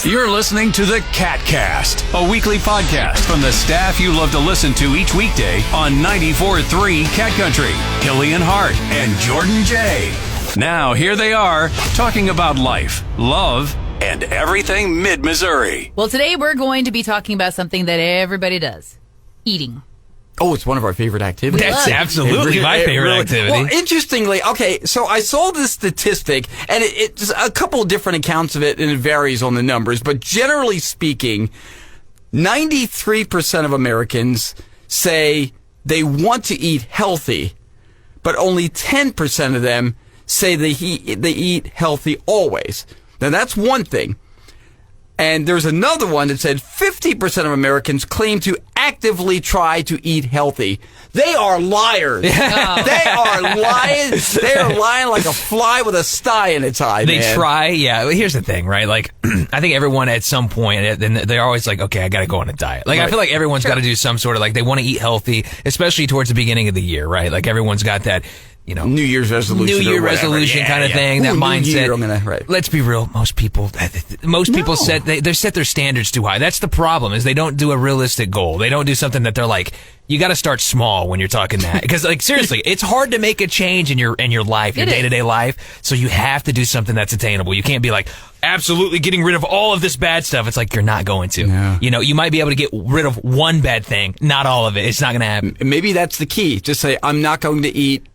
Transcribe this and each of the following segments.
You're listening to the KATcast, a weekly podcast from the staff you love to listen to each weekday on 94.3 Cat Country. Hilley and Hart and Jordan J. Now, here they are, talking about life, love, and everything mid-Missouri. Well, today we're going to be talking about something that everybody does. Eating. Oh, it's one of our favorite activities. That's absolutely my favorite activity. Well, interestingly, okay, so I saw this statistic, and it's a couple of different accounts of it, and it varies on the numbers, but generally speaking, 93% of Americans say they want to eat healthy, but only 10% of them say they eat healthy always. Now, that's one thing. And there's another one that said 50% of Americans claim to actively try to eat healthy. They are liars. They are lying. They are lying like a fly with a sty in its eye, They man. try, yeah. Here's the thing, right? Like, I think everyone at some point, they're always like, okay, I got to go on a diet. Like, right. I feel like everyone's got to do some sort of, like, they want to eat healthy, especially towards the beginning of the year, right? Like, everyone's got that, you know, New Year's resolution. New Year resolution kind of thing, that mindset. Right. Let's be real. Most people set they set their standards too high. That's the problem, is they don't do a realistic goal. They don't do something that they're like, you got to start small when you're talking that. Because, like, seriously, it's hard to make a change in your life, your day-to-day life. So you have to do something that's attainable. You can't be like, absolutely getting rid of all of this bad stuff. It's like, you're not going to. Yeah. You know, you might be able to get rid of one bad thing, not all of it. It's not going to happen. Maybe that's the key. Just say, I'm not going to eat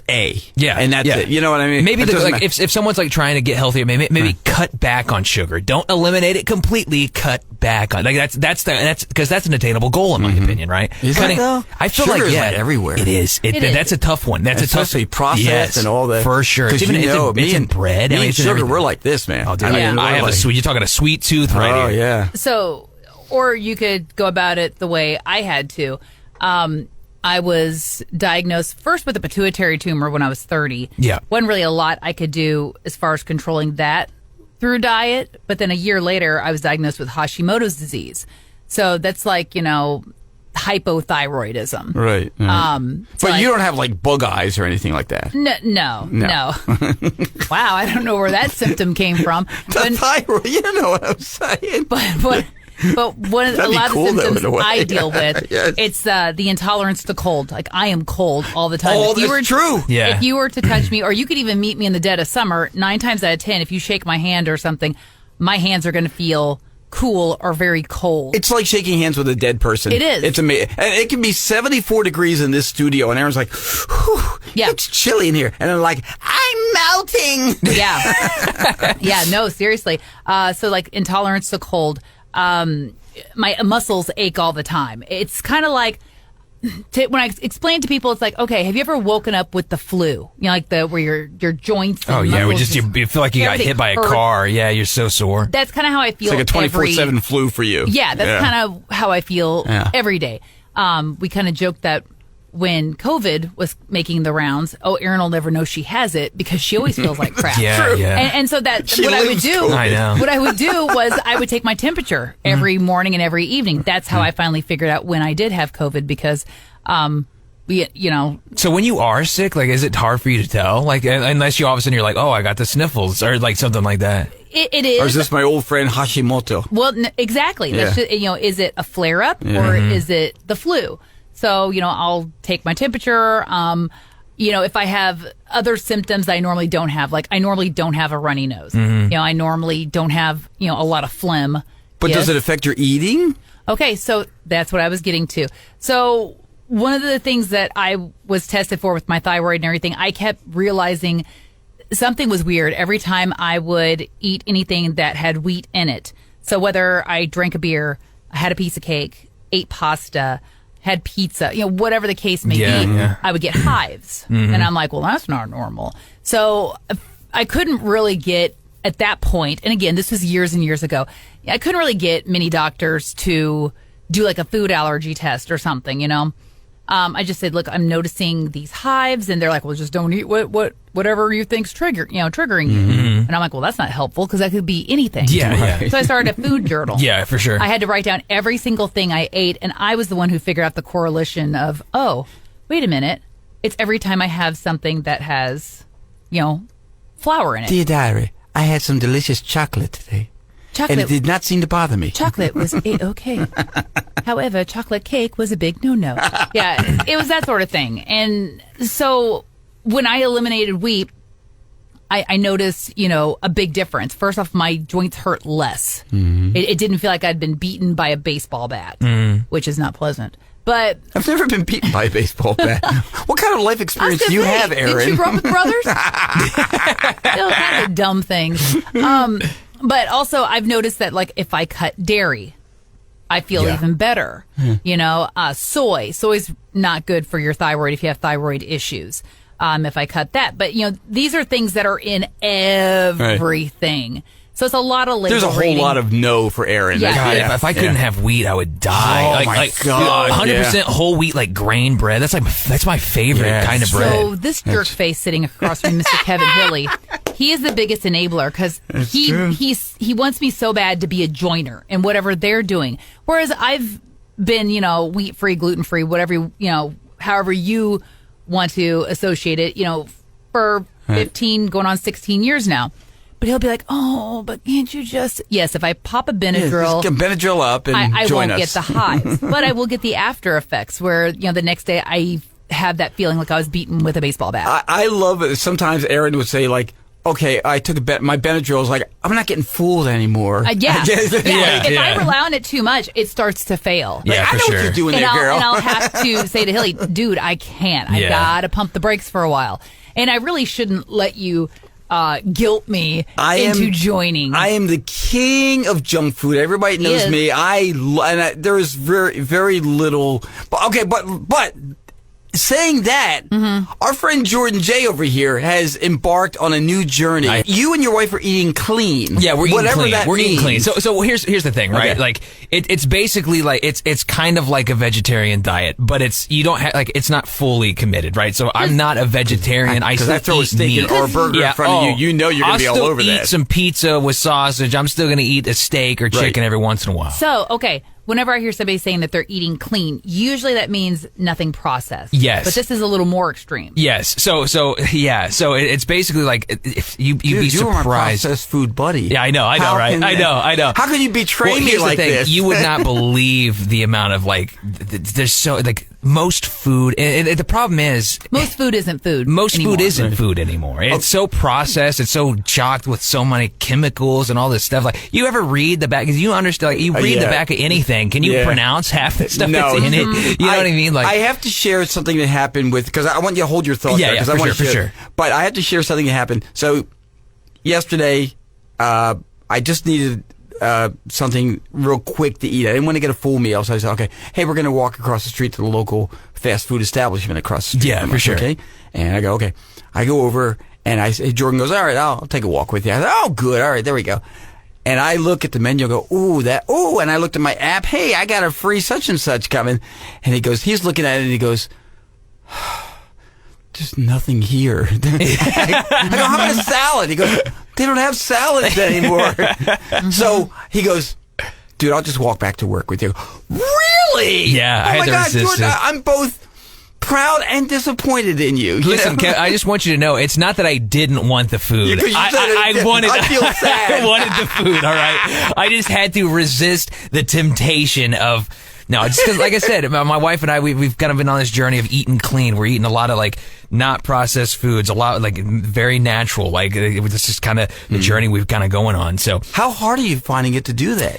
A. Yeah. And that's it. You know what I mean? Maybe if someone's like trying to get healthier, maybe cut back on sugar. Don't eliminate it completely. Cut back on, like, that's because that's an attainable goal in my opinion, right? Is that though? I feel sugar like is like everywhere. It is. That's a tough one. That's especially a tough processed and all that. For sure. It's even it's in bread. Me and it's in sugar, everything. we're like this, man. Oh, dude, I have a sweet. You're talking a sweet tooth right here. Oh yeah. So, or you could go about it the way I had to. I was diagnosed first with a pituitary tumor when I was 30. Yeah. Wasn't really a lot I could do as far as controlling that through diet. But then a year later, I was diagnosed with Hashimoto's disease. So that's like, hypothyroidism. Right. But you don't have like bug eyes or anything like that. No. Wow, I don't know where that symptom came from. The thyroid, you don't know what I'm saying. But one of a lot cool, of the symptoms though, I deal with, Yes. it's the intolerance to cold. Like, I am cold all the time. Oh, that's true. Yeah. If you were to touch me, or you could even meet me in the dead of summer, 9 times out of 10, if you shake my hand or something, my hands are going to feel cool or very cold. It's like shaking hands with a dead person. It is. It's amazing. And it can be 74 degrees in this studio, and Aaron's like, whew, Yeah. it's chilly in here. And I'm like, I'm melting. Yeah. Yeah, no, seriously. So, like, intolerance to cold. My muscles ache all the time. It's kind of like, when I explain to people, it's like, okay, have you ever woken up with the flu? Like where your joints. And you feel like you got hit by a car. Yeah, you're so sore. That's kind of how I feel. It's like a 24/7 flu for you. Yeah, that's kind of how I feel every day. We kind of joked that when COVID was making the rounds, Erin will never know she has it because she always feels like crap. Yeah. And so what I would do, what I would do was I would take my temperature every morning and every evening. That's how I finally figured out when I did have COVID because, So when you are sick, like, is it hard for you to tell? Like, unless you all of a sudden you're like, oh, I got the sniffles or like something like that. It is. Or is this my old friend Hashimoto? Well, exactly. Yeah. That's just, is it a flare up or is it the flu? So, I'll take my temperature. If I have other symptoms I normally don't have, like I normally don't have a runny nose. I normally don't have, a lot of phlegm. But does it affect your eating? Okay, so that's what I was getting to. So one of the things that I was tested for with my thyroid and everything, I kept realizing something was weird every time I would eat anything that had wheat in it. So whether I drank a beer, I had a piece of cake, ate pasta, had pizza, whatever the case may be, I would get hives. And I'm like, well, that's not normal. So I couldn't really get, at that point, and again, this was years and years ago, I couldn't really get many doctors to do like a food allergy test or something, I just said, look, I'm noticing these hives, and they're like, well, just don't eat whatever you think's triggering you. And I'm like, well, that's not helpful because that could be anything. Yeah. So I started a food journal. Yeah, for sure. I had to write down every single thing I ate, and I was the one who figured out the correlation of, oh, wait a minute, it's every time I have something that has, flour in it. Dear diary, I had some delicious chocolate today. Chocolate. And it did not seem to bother me. Chocolate was okay. However, chocolate cake was a big no-no. Yeah, it was that sort of thing. And so when I eliminated wheat, I noticed, a big difference. First off, my joints hurt less. Mm-hmm. It didn't feel like I'd been beaten by a baseball bat, which is not pleasant. But I've never been beaten by a baseball bat. What kind of life experience do you have, Aaron? Didn't you grow up with brothers? Those kind of dumb things. But also, I've noticed that, like, if I cut dairy, I feel even better. Soy's not good for your thyroid if you have thyroid issues. If I cut that. But, these are things that are in everything. Right. So it's a lot of label There's a whole reading. lot of no for Aaron. Yeah. God, if I couldn't have wheat, I would die. Oh, my God. 100% whole wheat, like grain bread. That's my favorite kind of bread. So this jerk face sitting across from Mr. Kevin Hilley, he is the biggest enabler because he wants me so bad to be a joiner in whatever they're doing. Whereas I've been, wheat-free, gluten-free, whatever, however you want to associate it, for 15 going on 16 years now. But he'll be like, oh, but can't you just... Yes, if I pop a Benadryl... Just get Benadryl up and I join won't us. get the highs, but I will get the after effects where, the next day I have that feeling like I was beaten with a baseball bat. I love it. Sometimes Aaron would say, like, okay, I took my Benadryl. I was like, I'm not getting fooled anymore. If I rely on it too much, it starts to fail. Yeah, I know what you're doing there, girl. And I'll have to say to Hilley, dude, I can't. I gotta pump the brakes for a while. And I really shouldn't let you guilt me into joining. I am the king of junk food. Everybody knows me. There is very, very little. But saying that, our friend Jordan J over here has embarked on a new journey. You and your wife are eating clean. Yeah, we're eating whatever clean. That we're means. eating clean. So here's the thing, right? Okay. Like it's basically like it's kind of like a vegetarian diet, but you don't have it's not fully committed, right? So I'm not a vegetarian. I still throw a eat steak meat. or a burger in front of you. You know you're going to be all over that. I'll still eat some pizza with sausage. I'm still going to eat a steak or chicken every once in a while. So, okay. Whenever I hear somebody saying that they're eating clean, usually that means nothing processed. Yes. But this is a little more extreme. Yes. So it's basically like if you'd be You're my surprised. processed food buddy. Yeah, I know, right? I know. How can you betray me here's like the thing. this? You would not believe the amount of there's so most food. And the problem is most food isn't food. Most anymore. food isn't food anymore. It's so processed. It's so chocked with so many chemicals and all this stuff. Like, you ever read the back? Because you understand. You read the back of anything. Can you pronounce half the stuff that's in it? You know what I mean? Like, I have to share something that happened because I want you to hold your thoughts. Yeah, I want for sure. But I have to share something that happened. So yesterday, I just needed something real quick to eat. I didn't want to get a full meal, so I said, okay, hey, we're going to walk across the street to the local fast food establishment across the street. Yeah, for sure. Okay, and I go, okay. I go over, and Jordan goes, all right, I'll take a walk with you. I said, oh, good, all right, there we go. And I look at the menu, and go, and I looked at my app, hey, I got a free such and such coming. And he's looking at it, and he goes, there's nothing here. I go, how about a salad? He goes, they don't have salads anymore. So he goes, dude, I'll just walk back to work with you. Really? Yeah, oh my God, Jordan, I'm both proud and disappointed in you. Listen, Kev, I just want you to know, it's not that I didn't want the food. I feel sad. I wanted the food, all right? I just had to resist the temptation of... No, it's because, like I said, my wife and I, we've kind of been on this journey of eating clean. We're eating a lot of, not processed foods, a lot, very natural. This is kind of the journey we've kind of going on. So, how hard are you finding it to do that?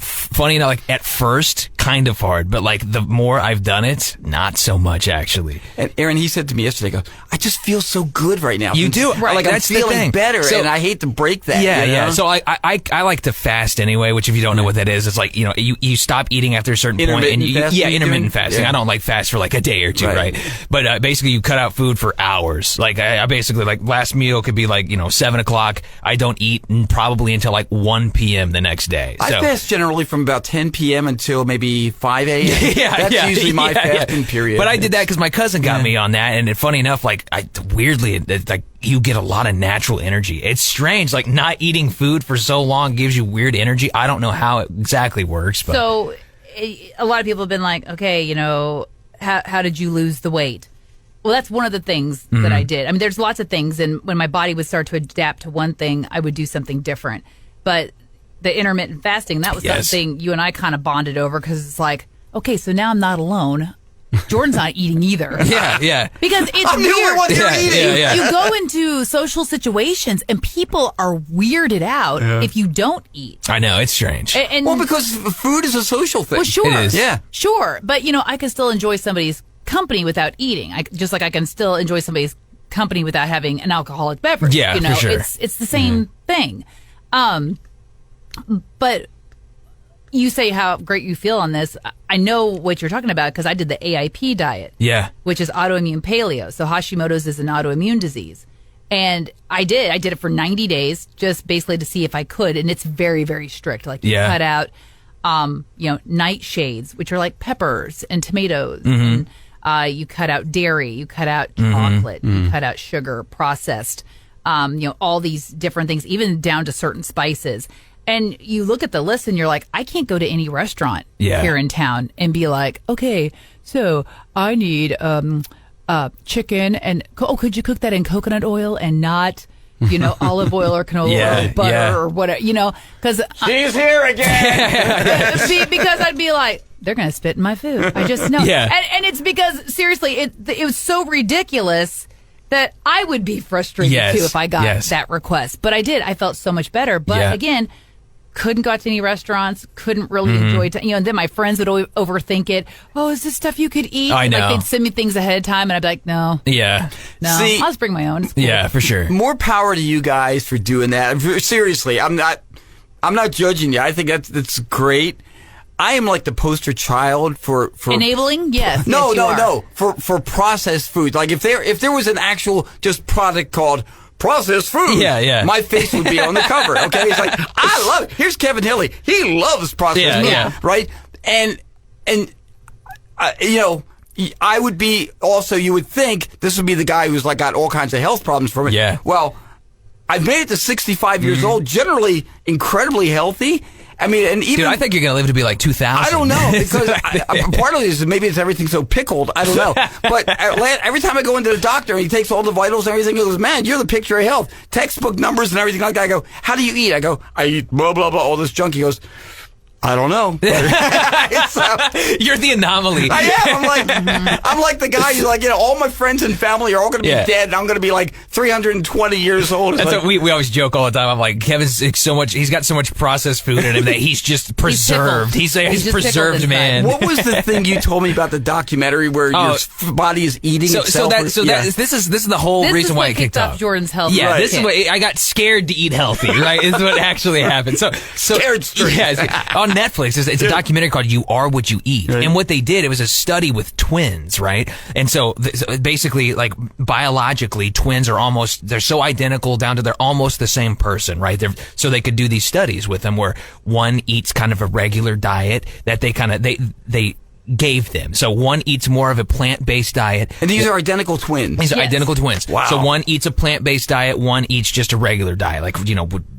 Funny enough, at first, kind of hard, but the more I've done it, not so much actually. And Aaron, he said to me yesterday, I just feel so good right now. You do, right? That's I'm feeling better, and I hate to break that. Yeah, you know? yeah. So I like to fast anyway, which if you don't know what that is, it's you stop eating after a certain point, and intermittent fasting. Yeah. I don't fast for a day or two, right? But basically, you cut out food for hours. I basically last meal could be 7 o'clock. I don't eat probably until 1 p.m. the next day. I fast generally from about 10 p.m. until maybe 5 a.m. That's usually my fasting period. But I did that because my cousin got me on that, and funny enough, weirdly, you get a lot of natural energy. It's strange, not eating food for so long gives you weird energy. I don't know how it exactly works, but so a lot of people have been like, okay, how did you lose the weight? Well, that's one of the things that I did. I mean, there's lots of things, and when my body would start to adapt to one thing, I would do something different. But the intermittent fasting. That was Yes. something you and I kind of bonded over because it's like, okay, so now I'm not alone. Jordan's not eating either. Yeah. Because it's I'm the only weird. one here eating. Yeah. You go into social situations and people are weirded out if you don't eat. I know, it's strange. And Well, because food is a social thing. well, sure, It is. Yeah. sure, but I can still enjoy somebody's company without eating. Just like I can still enjoy somebody's company without having an alcoholic beverage. Yeah, for sure. It's the same thing. But you say how great you feel on this. I know what you're talking about because I did the AIP diet. Yeah. Which is autoimmune paleo. So Hashimoto's is an autoimmune disease. And I did it for 90 days just basically to see if I could. And it's very, very strict. Like you cut out, nightshades, which are like peppers and tomatoes. And you cut out dairy, you cut out chocolate, you cut out sugar, processed, all these different things, even down to certain spices. And you look at the list and you're like, I can't go to any restaurant here in town and be like, okay, so I need chicken and could you cook that in coconut oil and not olive oil or canola or butter or whatever, because She's here again. because I'd be like, they're gonna spit in my food. I just know. And it's because seriously, it was so ridiculous that I would be frustrated too if I got that request. But I did. I felt so much better. But again, couldn't go out to any restaurants, couldn't really enjoy it. And then my friends would overthink it. Oh, is this stuff you could eat? I know. Like they'd send me things ahead of time and I'd be like, no. Yeah. No, See, I'll just bring my own. It's cool. Yeah, for sure. More power to you guys for doing that. Seriously, I'm not judging you. I think that's great. I am like the poster child for Enabling? Yes. No, yes, you are. for processed food. Like if there was an actual just product called processed food, my face would be on the cover. Okay, it's like I love it. Here's Kevin Hilley. He loves processed food, right? And I would be also. You would think this would be the guy who's like got all kinds of health problems from it. Yeah. Well, I've made it to 65 years old, generally incredibly healthy. I mean, and even Dude, I think you're going to live to be like 2,000. I don't know, because part of it is maybe it's everything so pickled. I don't know. But every time I go into the doctor and he takes all the vitals and everything, he goes, man, you're the picture of health. Textbook numbers and everything like that. I go, how do you eat? I go, I eat blah, blah, blah, all this junk. He goes, I don't know. You're the anomaly. I am. I'm like the guy who's like, all my friends and family are all going to be dead, and I'm going to be like 320 years old. That's like, what we always joke all the time. I'm like, Kevin's he's got so much processed food in him that he's just preserved. He's preserved, man. What was the thing you told me about the documentary where your body is eating itself? This is the whole reason why it kicked off. Jordan's health. Yeah, this is what I got scared to eat healthy. Right, is what actually happened. So Scared straight. Yeah, on Netflix, it's a documentary called "You Are What You Eat," and what they did, it was a study with twins, right? And so basically, like biologically, twins are they're so identical down to they're almost the same person, right? So they could do these studies with them where one eats kind of a regular diet that they gave them. So one eats more of a plant-based diet. And these are identical twins. These are identical twins. Wow. So one eats a plant-based diet, one eats just a regular diet. Like,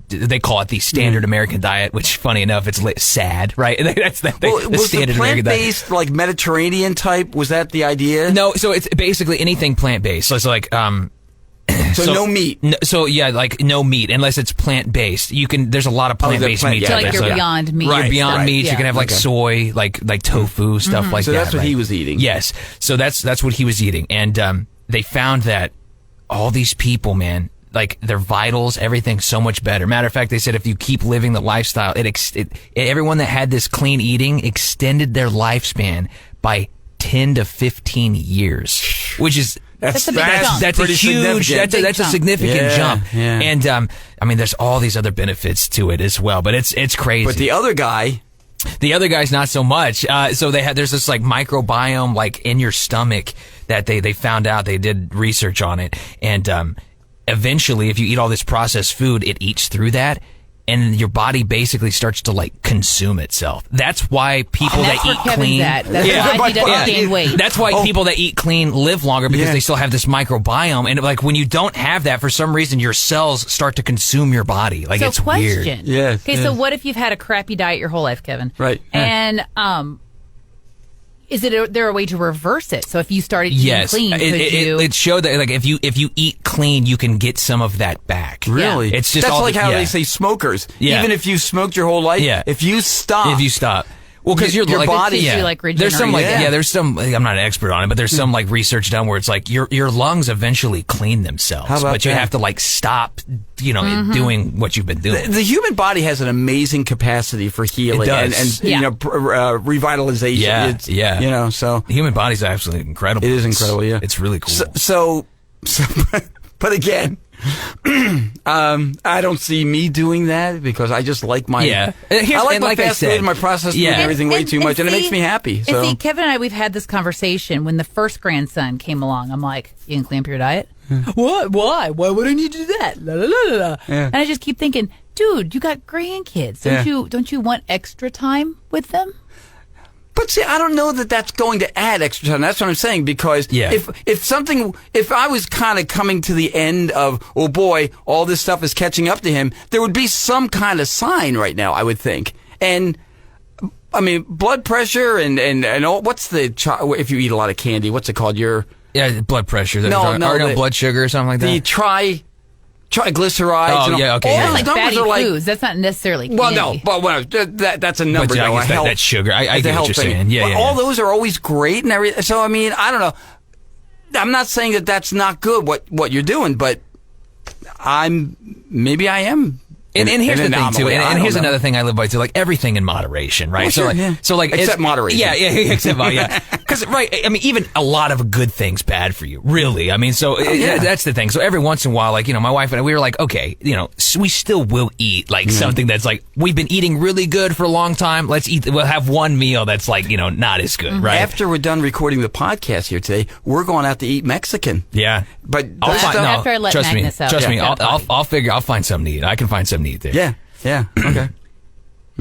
they call it the standard American diet, which, funny enough, it's sad, right? That's the was standard the American diet. plant-based, like Mediterranean type, was that the idea? No, so it's basically anything plant-based. So it's like, So no meat. Like no meat unless it's plant-based. There's a lot of plant-based meat. So like your Beyond Meat. Right. Beyond Meat. Yeah. You can have like soy, like tofu, stuff like that. So that's what right? he was eating. Yes. So that's what he was eating. And they found that all these people, man, like their vitals, everything's so much better. Matter of fact, they said if you keep living the lifestyle, everyone that had this clean eating extended their lifespan by 10 to 15 years, which is That's a big jump. That's a huge. That's a significant jump. Yeah. And I mean, there's all these other benefits to it as well. But it's crazy. But the other guy's not so much. So there's this like microbiome like in your stomach that they found out. They did research on it, and eventually, if you eat all this processed food, it eats through that. And your body basically starts to like consume itself. That's why people that eat clean. That's why he doesn't gain weight. That's why people that eat clean live longer because they still have this microbiome. And like when you don't have that, for some reason, your cells start to consume your body. Like it's weird. Yes. Okay, so what if you've had a crappy diet your whole life, Kevin? Right. And is there a way to reverse it? So if you started eating clean, could you? It showed that like if you eat clean, you can get some of that back. Really? Yeah. It's just that's all like how they say smokers. Yeah. Even if you smoked your whole life, if you stop. Well, because your body, there's some regenerate. there's some. I'm not an expert on it, but there's some like research done where it's like your lungs eventually clean themselves, but you have to like stop, doing what you've been doing. The human body has an amazing capacity for healing and revitalization. Yeah, so the human body's absolutely incredible. It is incredible. Yeah, it's really cool. So but again. I don't see me doing that because I just like my I like my fast food and my processed food and everything way too much, and it makes me happy. So. And see, Kevin and I, we've had this conversation when the first grandson came along. I'm like, you can clean up your diet? What? Why? Why would I need to do that? La, la, la, la. Yeah. And I just keep thinking, dude, you got grandkids. Don't you want extra time with them? But see, I don't know that that's going to add extra time. That's what I'm saying, because if I was kind of coming to the end of, oh boy, all this stuff is catching up to him, there would be some kind of sign right now, I would think. And I mean, blood pressure and all, what's if you eat a lot of candy, what's it called? Blood pressure. Blood sugar or something like that. The triglycerides. Oh, yeah, okay. That's like fatty foods. That's not necessarily candy. Well, no, but that's a number. But I guess that's sugar. I get what you're saying. Yeah, all those are always great and everything. So, I mean, I don't know. I'm not saying that that's not good, what you're doing, but maybe I am. And here's the thing too, and here's another thing I live by too, like everything in moderation, right? Well, so like except moderation. Yeah, except because I mean, even a lot of good things bad for you, really. I mean, that's the thing. So every once in a while, like my wife and I, we were like, okay, we still will eat like something that's like we've been eating really good for a long time. We'll have one meal that's like not as good, right? After we're done recording the podcast here today, we're going out to eat Mexican. Yeah, but after I let Magnus out. Trust me, I'll find something to eat. I can find something to eat there. Yeah. Okay.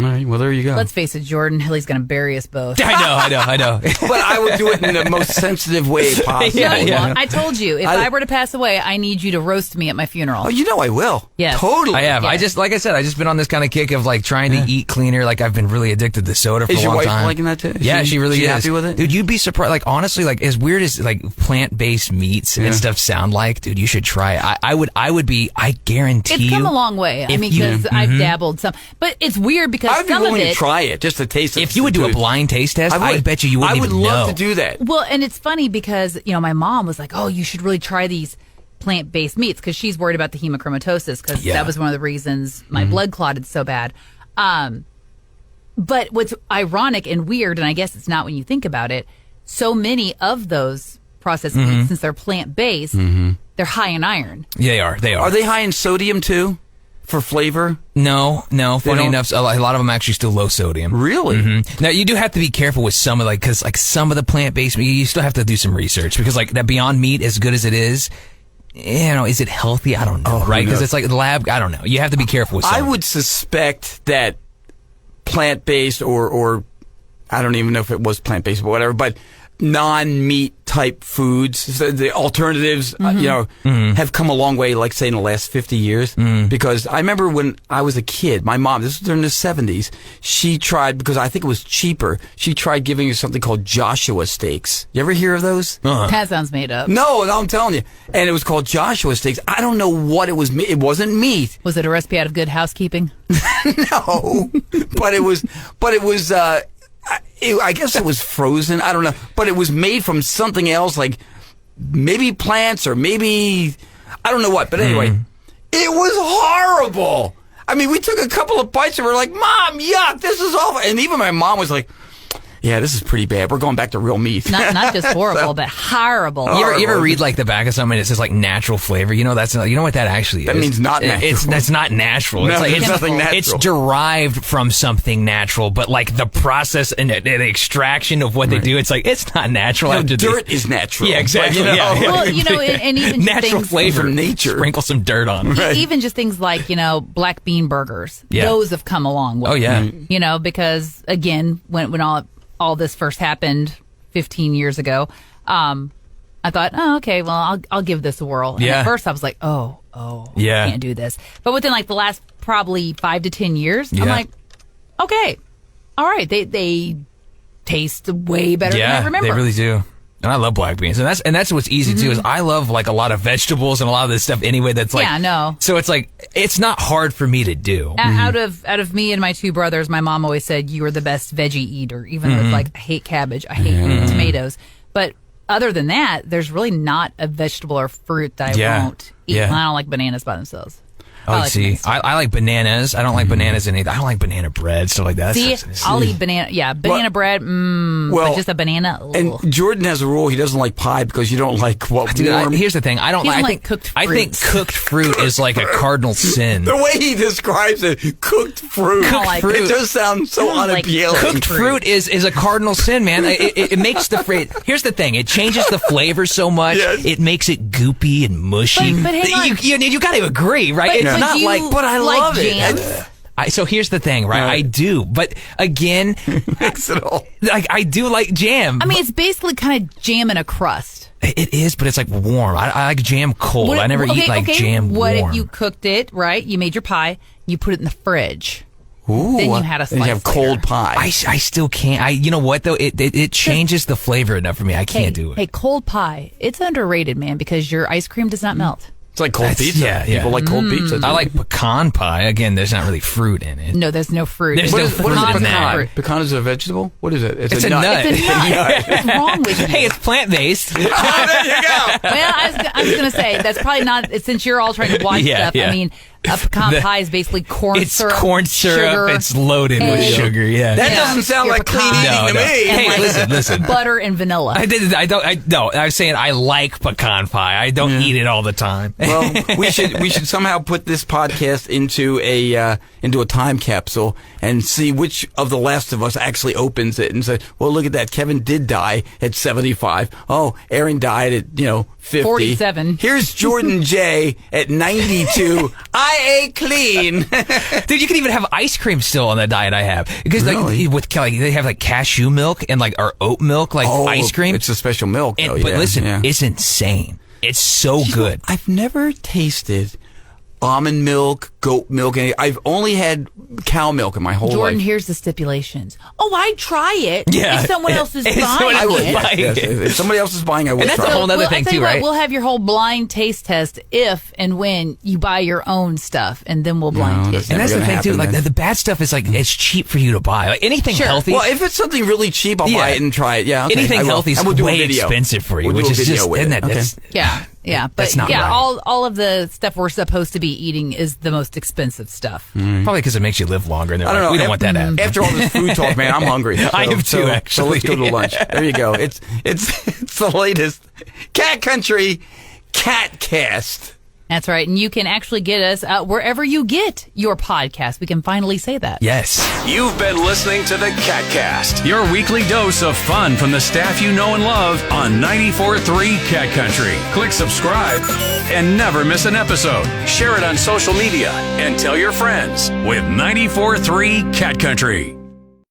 All right. Well, there you go. Let's face it, Jordan. Hilley's going to bury us both. I know. But I would do it in the most sensitive way possible. Yeah. I told you, if I were to pass away, I need you to roast me at my funeral. Oh, I will. Yes. Totally. I have. Yeah. Like I said, I just been on this kind of kick of like trying to eat cleaner. Like I've been really addicted to soda for a long time. Is your wife liking that too? Yeah, she really is. Happy with it? Dude, you'd be surprised. Like honestly, like as weird as like plant-based meats and stuff sound like, dude, you should try it. I would be, I guarantee it's come a long way. I mean, because I've dabbled some. But it's weird because some of it, try it just to taste it. If you would do a blind taste test, I bet you wouldn't even know. I would love to do that. Well, and it's funny because, my mom was like, oh, you should really try these plant-based meats because she's worried about the hemochromatosis because that was one of the reasons my blood clotted so bad. But what's ironic and weird, and I guess it's not when you think about it, so many of those processed meats, since they're plant-based, they're high in iron. They are. Are they high in sodium too? For flavor? No. Funny enough, a lot of them actually still low sodium. Really? Now you do have to be careful with some of because some of the plant-based meat, you still have to do some research because like that Beyond Meat, as good as it is it healthy? I don't know, right? Because it's like the lab. I don't know. You have to be careful with some. I would suspect that plant-based or I don't even know if it was plant-based, but whatever. But non-meat type foods, the alternatives, have come a long way, like say in the last 50 years. Because I remember when I was a kid, my mom, this was during the 70s, she tried, because I think it was cheaper, she tried giving us something called Joshua steaks. You ever hear of those? That sounds made up. No, I'm telling you. And it was called Joshua steaks. I don't know what it was. It wasn't meat. Was it a recipe out of Good Housekeeping? No, but it was. I guess it was frozen. I don't know. But it was made from something else, like maybe plants or maybe, I don't know what. But anyway, it was horrible. I mean, we took a couple of bites and we were like, Mom, yuck, this is awful. And even my mom was like, yeah, this is pretty bad. We're going back to real meat. Not just horrible, but horrible. You ever read like the back of something and it says like natural flavor? You know what that actually is? That means not natural. That's not natural. No, it's like it's nothing natural. It's derived from something natural, but like the process and the extraction of what they do, it's like it's not natural. Dirt is natural. Yeah, exactly. But, Well, and even natural things, flavor from nature. Sprinkle some dirt on it. Right. Even just things like black bean burgers. Yeah. Those have come a long way. Oh yeah. Because again, when all this first happened 15 years ago, I thought, oh, okay, well, I'll give this a whirl. And at first I was like, oh, yeah, I can't do this. But within like the last probably 5 to 10 years, I'm like, okay, all right, they taste way better than I remember. They really do. And I love black beans. And that's what's easy too, is I love like a lot of vegetables and a lot of this stuff anyway that's like, Yeah, no. So it's like, it's not hard for me to do. Out of me and my two brothers, my mom always said you were the best veggie eater, even with like, I hate cabbage, I hate tomatoes. But other than that, there's really not a vegetable or fruit that I won't eat. Yeah. And I don't like bananas by themselves. Oh, see, I like bananas. I don't like bananas in anything. I don't like banana bread, stuff like that. See, I'll eat banana. Yeah, banana bread. But just a banana. Ugh. And Jordan has a rule. He doesn't like pie because you don't like what warm. Here's the thing. I don't. He doesn't I like think cooked I think fruits. cooked fruit is like a cardinal sin. The way he describes it, cooked fruit. fruit. It does sound so I don't like unappealing. Cooked fruit is a cardinal sin, man. It makes the here's the thing. It changes the flavor so much. Yes. It makes it goopy and mushy. But hang on. You got to agree, right? It's But not you like. But I like love jams? it. So here's the thing, right? I do, but again, Mix it all. like I do like jam. I mean, it's basically kind of jam in a crust. It is, but it's like warm. I like jam cold. I never eat like jam What warm. if you cooked it, right? You made your pie, you put it in the fridge. Ooh, Then you had a then you have slice cold later. pie. I still can't. You know what though? It changes the flavor enough for me. I can't do it. Hey, cold pie. It's underrated, man, because your ice cream does not melt. It's like cold That's- pizza. yeah. People like cold pizza. I like pecan pie. Again, there's not really fruit in it. No, there's no fruit. There's What no is, what is fruit a in pecan? that. Pecan is a vegetable? What is it? It's a nut. It's a nut. What's wrong with you? Hey, it's plant based. Oh, there you go. Well, I was going to say, that's probably not, since you're all trying to watch Yeah, stuff, yeah. I mean, a pecan pie is basically corn It's syrup. corn syrup. Sugar, It's loaded with egg, sugar. Yeah. That Yeah. doesn't sound Your like clean pecan. eating to No. me. Hey, listen. butter and vanilla. I was saying I like pecan pie. I don't eat it all the time. Well, we should somehow put this podcast into a time capsule and see which of the last of us actually opens it and say, well, look at that. Kevin did die at 75. Oh, Aaron died at 50. 47. Here's Jordan J at 92. I ate clean. Dude, you can even have ice cream still on that diet I have. Because Really? they have like cashew milk and like or oat milk, like ice cream. It's a special milk. And- though, but yeah, listen, yeah. it's insane. It's so good. I've never tasted almond milk, goat milk. I've only had cow milk in my whole Jordan, life. here's the stipulations. Oh, I'd try it Yeah. if someone else is If buying someone I else would. is it. buying Yes, it. if somebody else is buying, I would And that's try. a whole nother I'll thing tell you too, what, right? We'll have your whole blind taste test if and when you buy your own stuff, and then we'll blind taste that's it. And that's the never thing gonna too. Like happen the bad stuff is like it's cheap for you to buy. Like anything Sure. healthy. Well, if it's something really cheap, I'll Yeah. buy it and try it. Yeah, okay, anything I will. healthy is And we'll do a way video. expensive for you, We'll do which a is video just with isn't it. that Okay. that's Yeah, but That's not yeah, right. all of the stuff we're supposed to be eating is the most expensive stuff. probably because it makes you live longer. And they're I don't like, know. we don't want that. After all this food talk, man, I'm hungry. I am too, So let's go to actually. lunch. There you go. It's the latest Cat Country KATcast. That's right, and you can actually get us wherever you get your podcast. We can finally say that. Yes. You've been listening to the KATcast, your weekly dose of fun from the staff you know and love on 94.3 Cat Country. Click subscribe and never miss an episode. Share it on social media and tell your friends with 94.3 Cat Country.